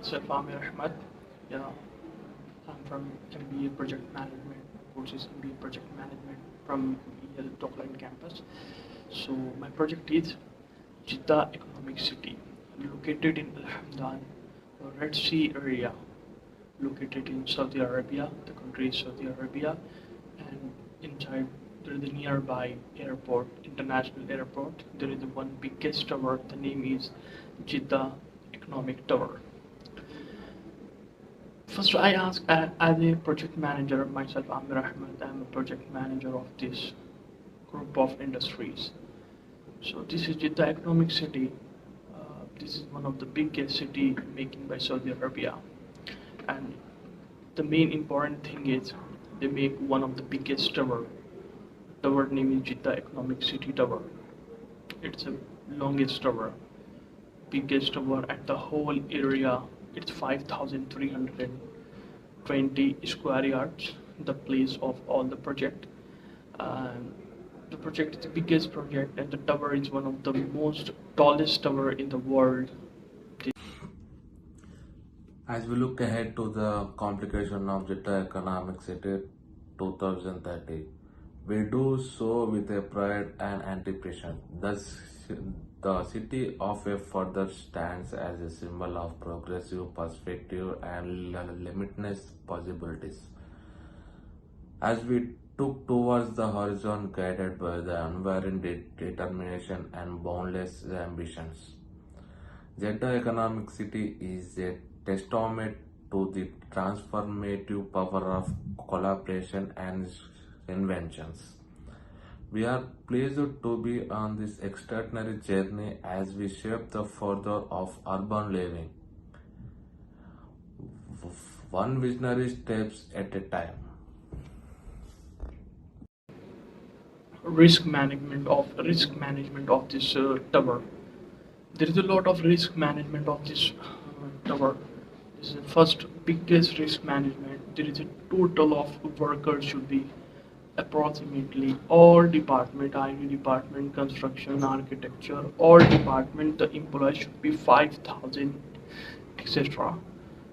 myself Amir Ahmad. Yeah, I'm from MBA Project Management, courses MBA Project Management from EL Dockland campus. So my project is Jeddah Economic City, located in Al Hamdan, Red Sea area, located in Saudi Arabia. The country is Saudi Arabia, and inside there is a nearby airport, international airport. There is one biggest tower. The name is Jeddah Economic Tower. First, I ask as a project manager, myself, Amir Ahmed, I'm a project manager of this group of industries. So this is Jeddah Economic City. This is one of the biggest city making by Saudi Arabia. And the main important thing is they make one of the biggest tower. Tower name is Jeddah Economic City Tower. It's the longest tower, biggest tower at the whole area. It's 5,320 square yards, the place of all the project. The project is the biggest project, and the tower is one of the most tallest tower in the world. As we look ahead to the complication of Jeddah Economic City 2030, we do so with a pride and anticipation. The city of a further stands as a symbol of progressive perspective and limitless possibilities. As we took towards the horizon, guided by the unwavering determination and boundless ambitions, Jeddah Economic City is a testament to the transformative power of collaboration and inventions. We are pleased to be on this extraordinary journey as we shape the further of urban living, one visionary steps at a time. Risk management of this tower. There is a lot of risk management of this tower. This is the first biggest risk management. There is a total of workers should be approximately all department, IT department, construction, architecture, all department. The employees should be 5,000, etc.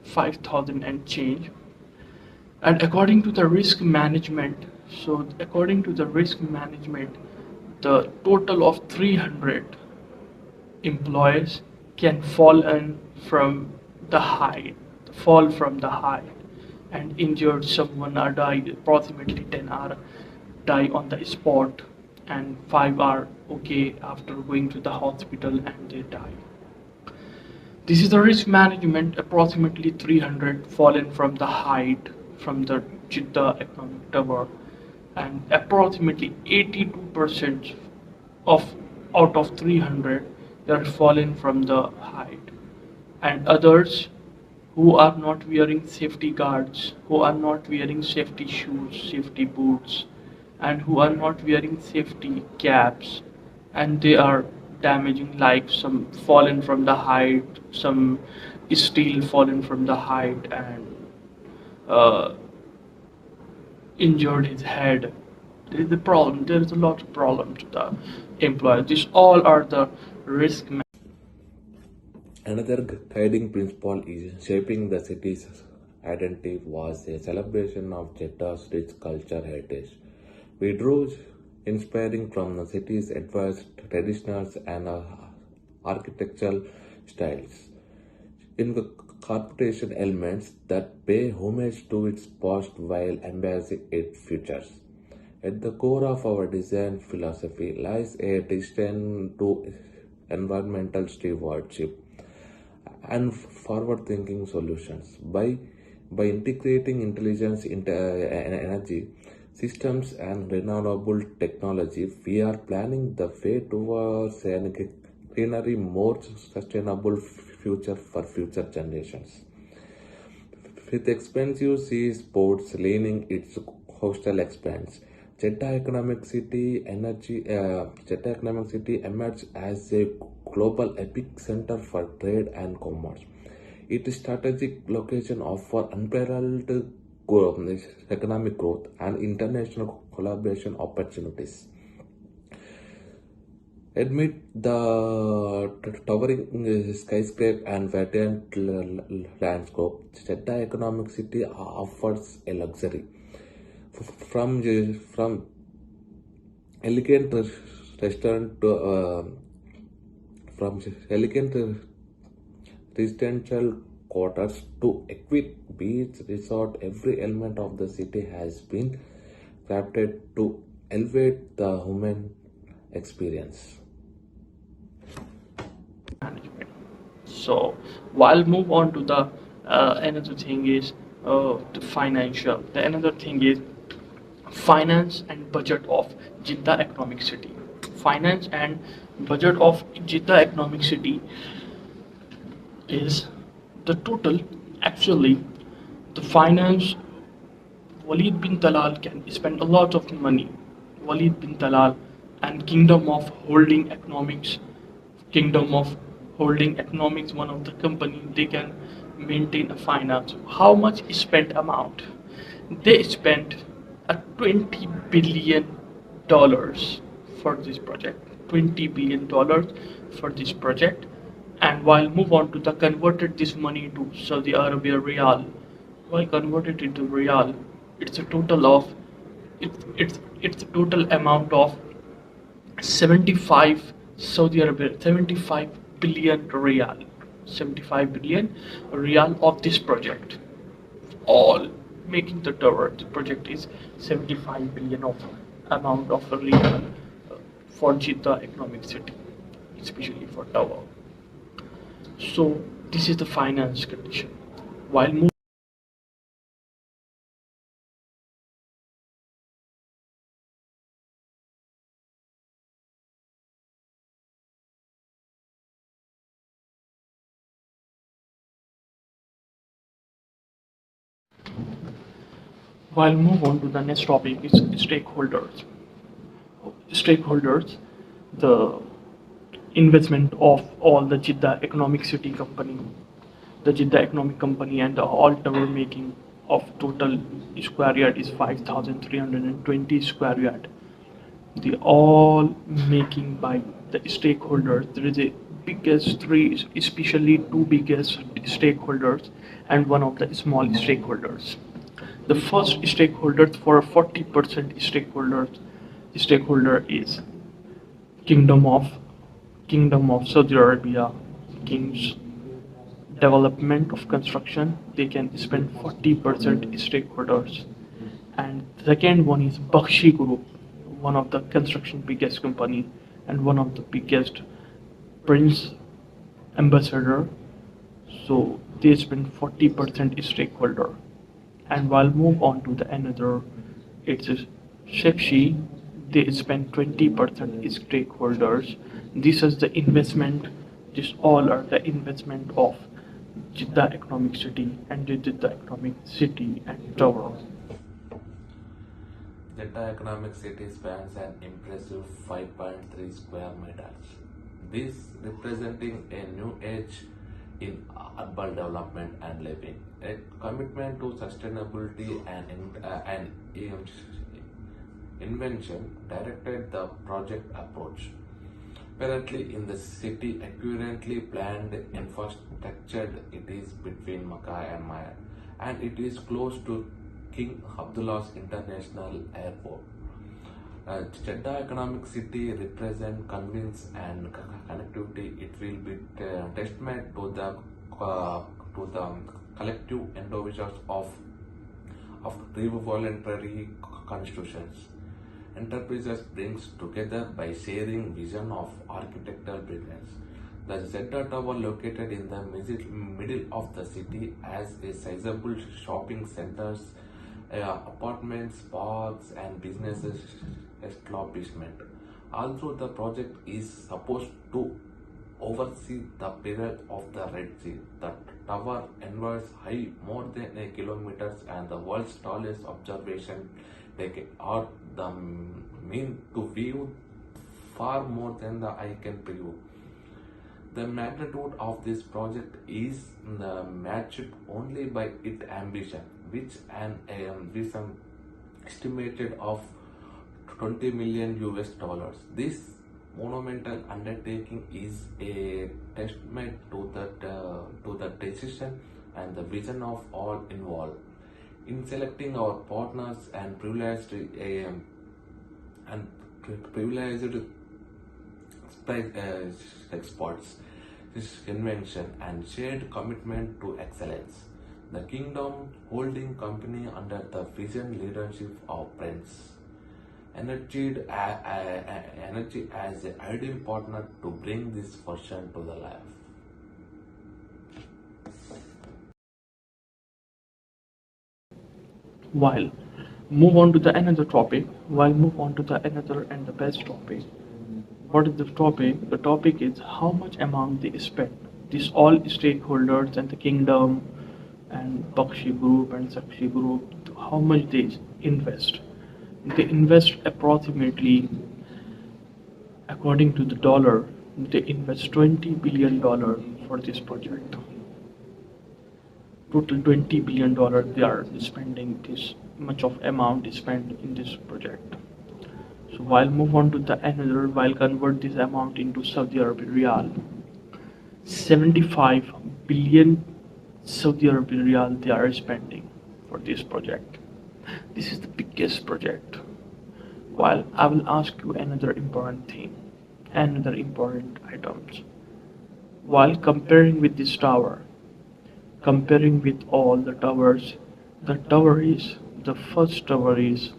5,000 and change. And according to the risk management, the total of 300 employees can fall from the height and injured someone or died. Approximately 10 are die on the spot, and 5 are okay after going to the hospital and they die. This is the risk management. Approximately 300 fallen from the height from the Jeddah Economic Tower, and approximately 82% of out of 300 they are fallen from the height, and others who are not wearing safety guards, who are not wearing safety shoes, safety boots, and who are not wearing safety caps, and they are damaging, like some fallen from the height, some steel fallen from the height and uh, injured his head. There is a problem. There is a lot of problem to the employees. These all are the risk. Another guiding principle is shaping the city's identity was a celebration of Jeddah's rich culture heritage. We drew inspiring from the city's advanced traditions and architectural styles, incorporation elements that pay homage to its past while embracing its futures. At the core of our design philosophy lies a dedication to environmental stewardship and forward-thinking solutions. By integrating intelligence into energy systems and renewable technology, we are planning the way towards a cleaner, more sustainable future for future generations. With expensive sea sports leaning its coastal expanse, Jeddah Economic City emerged as a global epicenter for trade and commerce. Its strategic location offers unparalleled economic growth and international collaboration opportunities. Amid the towering skyscraper and vibrant landscape, Jeddah Economic City offers a luxury. From elegant restaurant to from elegant residential quarters to equipped beach resort, every element of the city has been crafted to elevate the human experience. management. So while move on to the another thing is the financial. The another thing is finance and budget of Jeddah Economic City. Finance and budget of Jeddah Economic City is the total. Actually, the finance, Walid bin Talal can spend a lot of money. Walid bin Talal and Kingdom of Holding Economics, one of the company, they can maintain a finance. How much is spent amount? They spent a $20 billion for this project. $20 billion for this project. And while move on to the converted this money to Saudi Arabia Real, while converted into Real, it's a total of it's a total amount of 75 Saudi Arabia 75 billion Real, 75 billion Real of this project, all making the tower. The project is 75 billion of amount of Real for Jeddah Economic City, especially for tower. So this is the finance condition. While move on to the next topic is stakeholders. Stakeholders, the investment of all the Jeddah Economic City Company, the Jeddah Economic Company, and the all tower making of total square yard is 5,320 square yard. They all making by the stakeholders. There is a biggest three, especially two biggest stakeholders and one of the small stakeholders. The first stakeholder for 40% stakeholder is Kingdom of Kingdom of Saudi Arabia, King's development of construction. They can spend 40% stakeholders. And second one is Bakshi Group, one of the construction biggest company and one of the biggest Prince ambassador. So they spend 40% stakeholder. And while move on to the another, it's Shepshi, they spend 20% stakeholders. This is the investment. This all are the investment of Jeddah Economic City and Jeddah Economic City and Tower. Jeddah Economic City spans an impressive 5.3 square meters. This representing a new age in urban development and living. A commitment to sustainability and invention directed the project approach. Apparently, in the city, accurately planned infrastructure, it is between Makkah and Maya, and it is close to King Abdullah's International Airport. Jeddah Economic City represent convenience and connectivity. It will be testament to the collective endeavors of revolutionary constitutions. Enterprises brings together by sharing vision of architectural brilliance. The Jeddah Tower, located in the middle of the city, has a sizable shopping centers, apartments, parks, and businesses establishment. Although the project is supposed to oversee the period of the Red Sea, the tower enjoys high more than a kilometers and the world's tallest observation deck are the mean to view far more than the eye can view. The magnitude of this project is matched only by its ambition, which estimated of 20 million US dollars. This monumental undertaking is a testament to the decision and the vision of all involved. In selecting our partners and and privileged experts, this convention and shared commitment to excellence. The kingdom holding company under the vision leadership of Prince energy as an ideal partner to bring this version to the life. While move on to the another topic, while move on to the another and the best topic. What is the topic? The topic is how much amount they spend. These all stakeholders and the kingdom and Bakshi group and Sakshi group, how much they invest. They invest approximately, according to the dollar, they invest $20 billion for this project. Total $20 billion they are spending, this much of amount is spent in this project. So while move on to the another, while convert this amount into Saudi Arabian Riyal, 75 billion Saudi Arabian Riyal they are spending for this project. This is the biggest project. While I will ask you another important thing, another important items. While comparing with this tower, comparing with all the towers, the first tower is,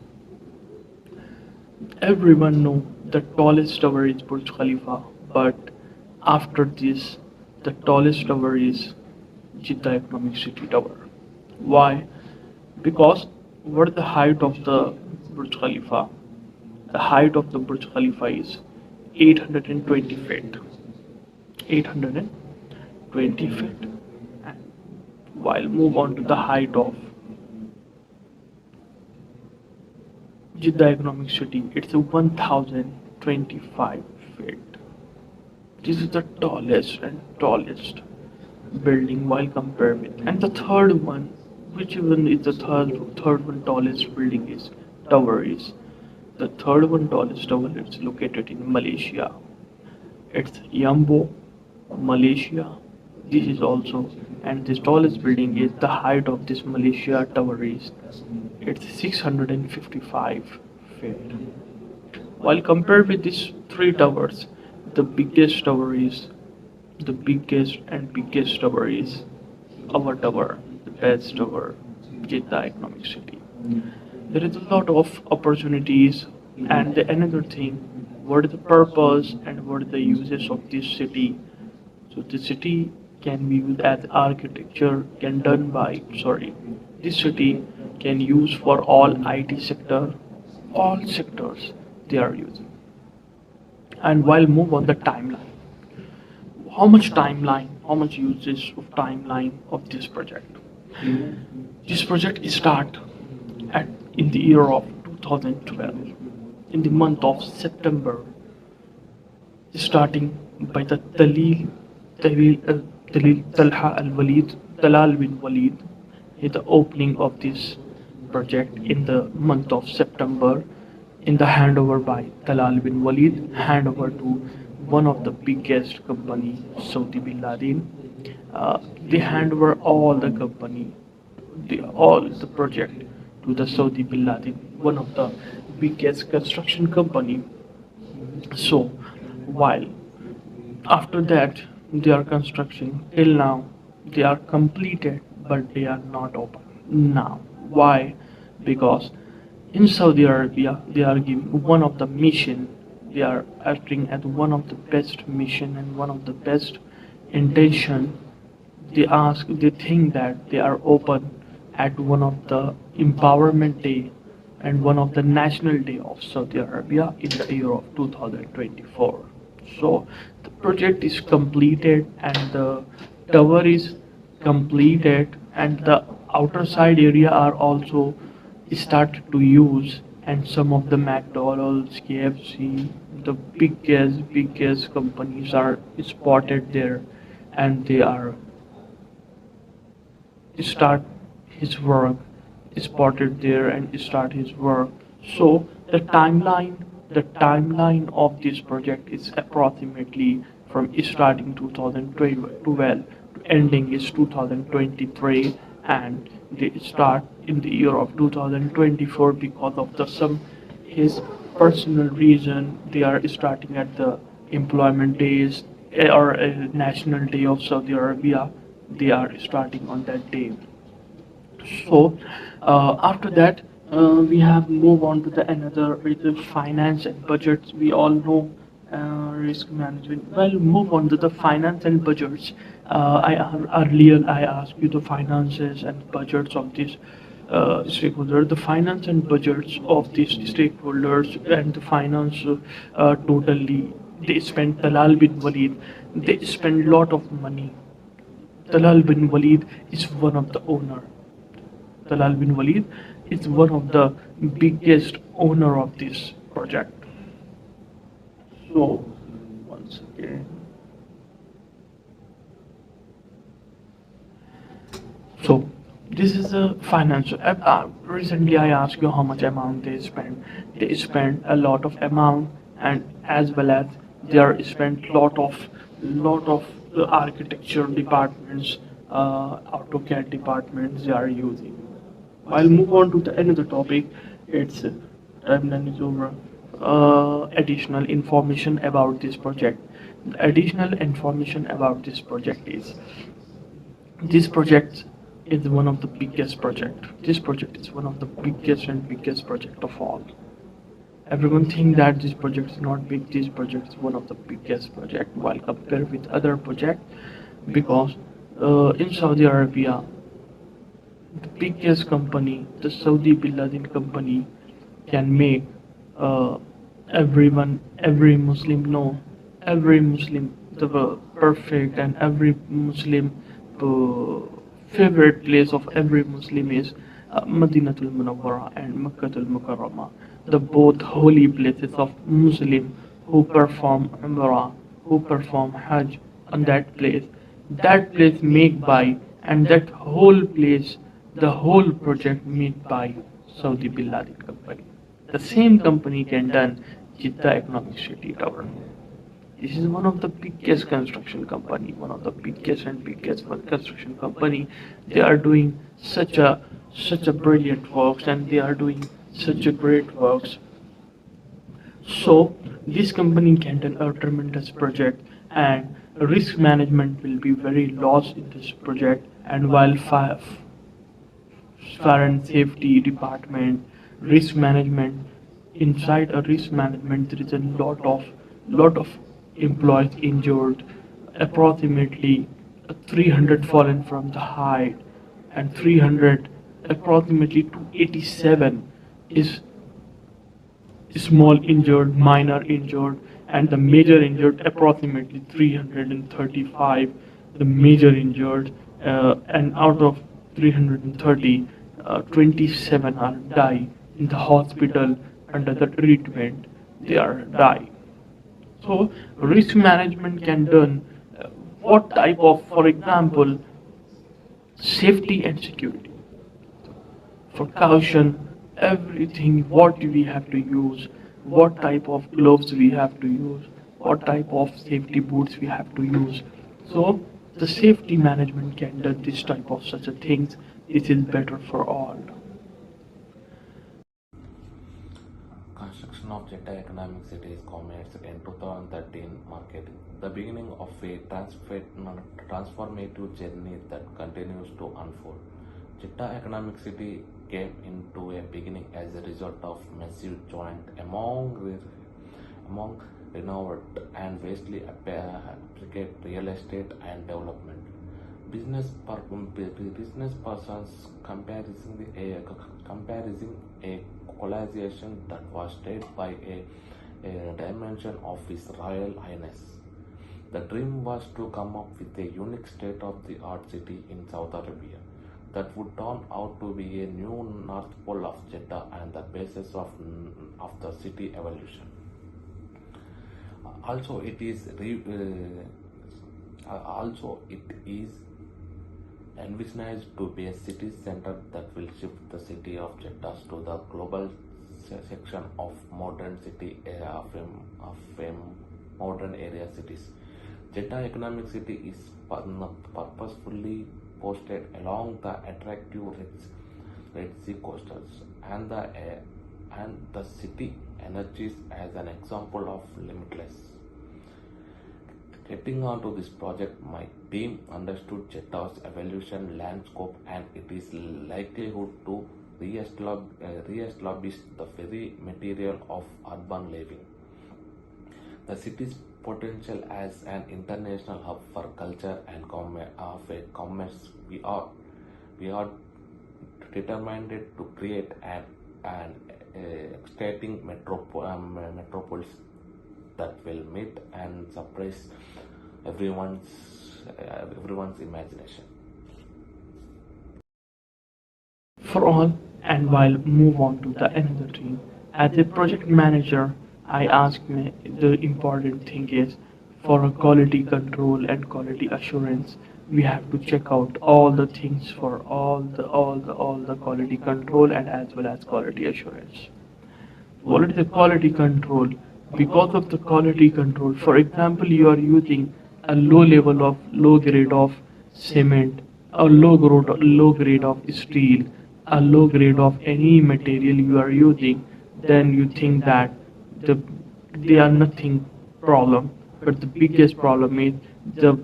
everyone know the tallest tower is Burj Khalifa, but after this, the tallest tower is Jeddah Economic City Tower. Why? Because what the height of the Burj Khalifa? The height of the Burj Khalifa is 820 feet. 820 feet. And while move on to the height of Jeddah Economic City, it's a 1025 feet. This is the tallest building while compared with. And the third one, which even is the third one tallest building is tower is. The third one tallest tower is located in Malaysia. It's Yambo, Malaysia. This is also, and this tallest building is the height of this Malaysia tower is, it's 655 feet. While compared with these three towers, the biggest tower is, the biggest tower is our tower, the best tower, Jeddah Economic City. There is a lot of opportunities, and another thing, what is the purpose and what are the uses of this city? So the city can be used as architecture, can done by, sorry, this city can use for all IT sector, all sectors they are using. And while move on the timeline, how much uses of timeline of this project? This project start at in the year of 2012, in the month of September, starting by the Talal bin Walid, is the opening of this project in the month of September, in the handover by Talal bin Walid, handover to one of the biggest company, Saudi Bin Laden. They hand over all the company, all the project to the Saudi Bin Laden, one of the biggest construction company. So while after that they are construction till now, they are completed but they are not open now. Why? Because in Saudi Arabia they are giving one of the mission, they are acting as one of the best mission and one of the best intention. They think that they are open at one of the empowerment day and one of the national day of Saudi Arabia in the year of 2024. So the project is completed and the tower is completed and the outer side area are also started to use, and some of the McDonald's, KFC, the biggest companies are spotted there, and they are start his work, spotted there and start his work. So the timeline The timeline of this project is approximately from starting 2012 to ending is 2023, and they start in the year of 2024 because of the some his personal reason. They are starting at the employment days or national day of Saudi Arabia. They are starting on that day. So after that, we have move on to the another with the finance and budgets. We all know risk management. Well, move on to the finance and budgets. Earlier I asked you the finances and budgets of this stakeholder. The finance and budgets of these stakeholders and the finance totally. They spend Talal bin Walid. They spend lot of money. Talal bin Walid is one of the owner. Talal bin Walid is one of the biggest owner of this project. So once again, so this is a financial. Recently, I asked you how much amount they spend. They spend a lot of amount, and as well as they are spent lot of architecture departments, AutoCAD departments they are using. I'll move on to the another topic. It's timeline is over. Additional information about this project. The additional information about this project is this project is one of the biggest project. This project is one of the biggest project of all. Everyone think that this project is not big. This project is one of the biggest project while compared with other project because in Saudi Arabia the biggest company, the Saudi Bin Laden company, can make uh, every Muslim know, every Muslim, the perfect and every Muslim favorite place of every Muslim is Madinatul Munawwara and Makkatul Mukarrama, the both holy places of Muslim who perform Umrah, who perform Hajj on that place. That place made by and that whole place, the whole project made by Saudi Bin Laden company. The same company can done Jeddah Economic City Tower. This is one of the biggest construction company, one of the biggest one construction company. They are doing such a brilliant works and they are doing such a great works. So this company can do a tremendous project and risk management will be very lost in this project and while fire and safety department, risk management. Inside a risk management, there is a lot of employees injured, approximately 300 fallen from the height, and 300 approximately 287 is small injured, minor injured, and the major injured approximately 335. The major injured, and out of 330, 27 are die in the hospital under the treatment. They are die. So risk management can done what type of, for example, safety and security for caution, everything what we have to use, what type of gloves we have to use, what type of safety boots we have to use. So the safety management can do this type of such a things. This is better for all. Construction of Jeddah Economic City is commenced in 2013 marketing, the beginning of a transformative journey that continues to unfold. Jeddah Economic City came into a beginning as a result of massive joint among renowned and vastly applicate real estate and development. Business persons comparing a colonization that was led by a dimension of His Royal Highness. The dream was to come up with a unique state-of-the-art city in Saudi Arabia that would turn out to be a new North Pole of Jeddah and the basis of the city evolution. Also, it is envisaged to be a city center that will shift the city of Jeddah to the global intersection of modern city modern area cities. Jeddah Economic City is purposefully posted along the attractive Red Sea coastals, and the city emerges as an example of limitless. Getting onto this project, my team understood Jeddah's evolution landscape and its likelihood to re-establish the very material of urban living. The city's potential as an international hub for culture and commerce, we are determined to create an exciting metropolis that will meet and surprise everyone's imagination. For all, and while move on to the another team. As a project manager, I ask me the important thing is for a quality control and quality assurance, we have to check out all the things for all the quality control and as well as quality assurance. What is the quality control? Because of the quality control, for example, you are using a low grade of cement, a low grade of steel, a low grade of any material you are using, then you think that the they are nothing problem. But the biggest problem is the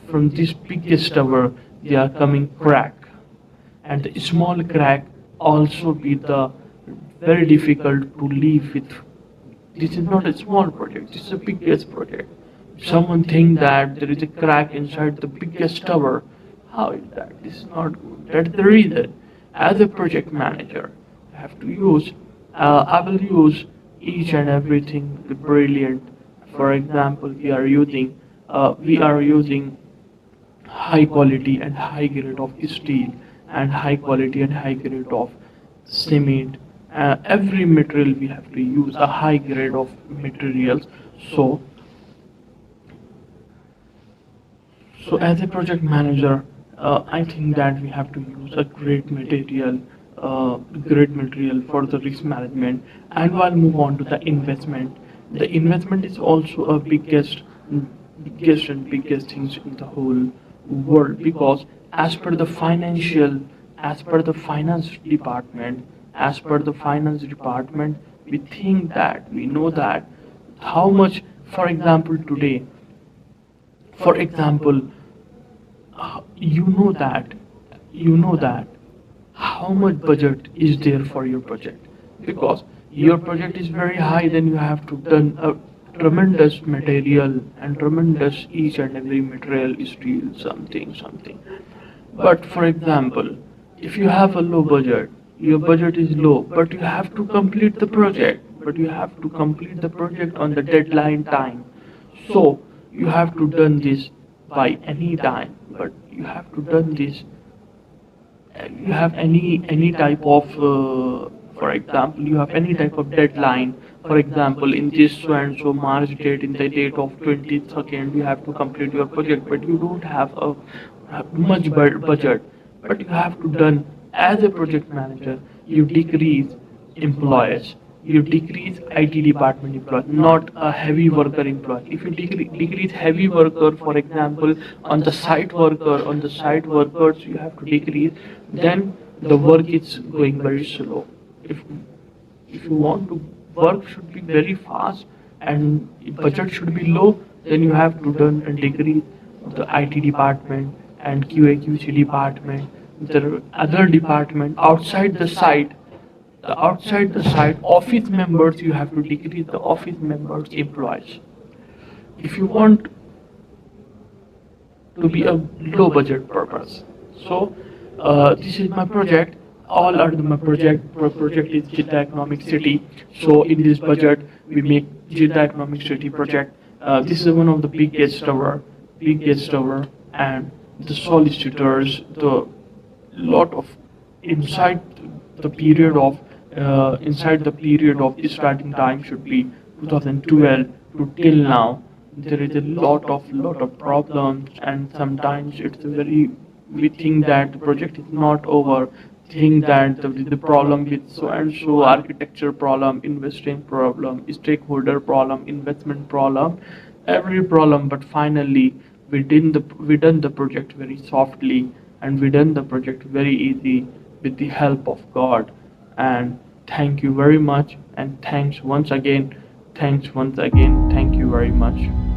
from this biggest tower they are coming crack, and the small crack also be the very difficult to live with. This is not a small project, this is the biggest project. If someone think that there is a crack inside the biggest tower, how is that? This is not good. That's the reason. As a project manager, I have to use, I will use each and everything brilliant. For example, we are using high quality and high grade of steel and high quality and high grade of cement. Every material we have to use a high grade of materials. So, so as a project manager, I think that we have to use a great material for the risk management. And while move on to the investment, the investment is also a biggest things in the whole world, because as per the finance department, we think that we know that how much, for example, today, for example, you know that how much budget is there for your project, because your project is very high, then you have to done a tremendous material and tremendous each and every material steel something. But for example, if you have a low budget, your budget is low, but you have to complete the project, on the deadline time. So you have to done this by any time, but you have to done this. You have any type of, for example, you have any type of deadline. For example, in this so and so March date, in the date of 22nd, you have to complete your project, but you don't have a much budget. But you have to done as a project manager. You decrease employees. You decrease IT department employees, not a heavy worker employee. If you decrease heavy worker, for example, on the site workers, you have to decrease. Then the work is going very slow. If if you want to work should be very fast and budget should be low, then you have to done and decrease the IT department and QA/QC department, the other department outside the site office members, you have to decrease the office members employees if you want to be a low budget purpose. So this is my project. All are my project is Jeddah Economic City. So in this budget, we make Jeddah Economic City project. This is one of the biggest tower, and the solicitors, the lot of inside the period of the starting time should be 2012 to till now. There is a lot of problems, and sometimes it's a very, we think that the project is not over. think that the problem with so and so architecture problem, investing problem, stakeholder problem, investment problem, every problem, but finally we done the project very softly, and we done the project very easy with the help of God. And thank you very much, and thanks once again, thank you very much.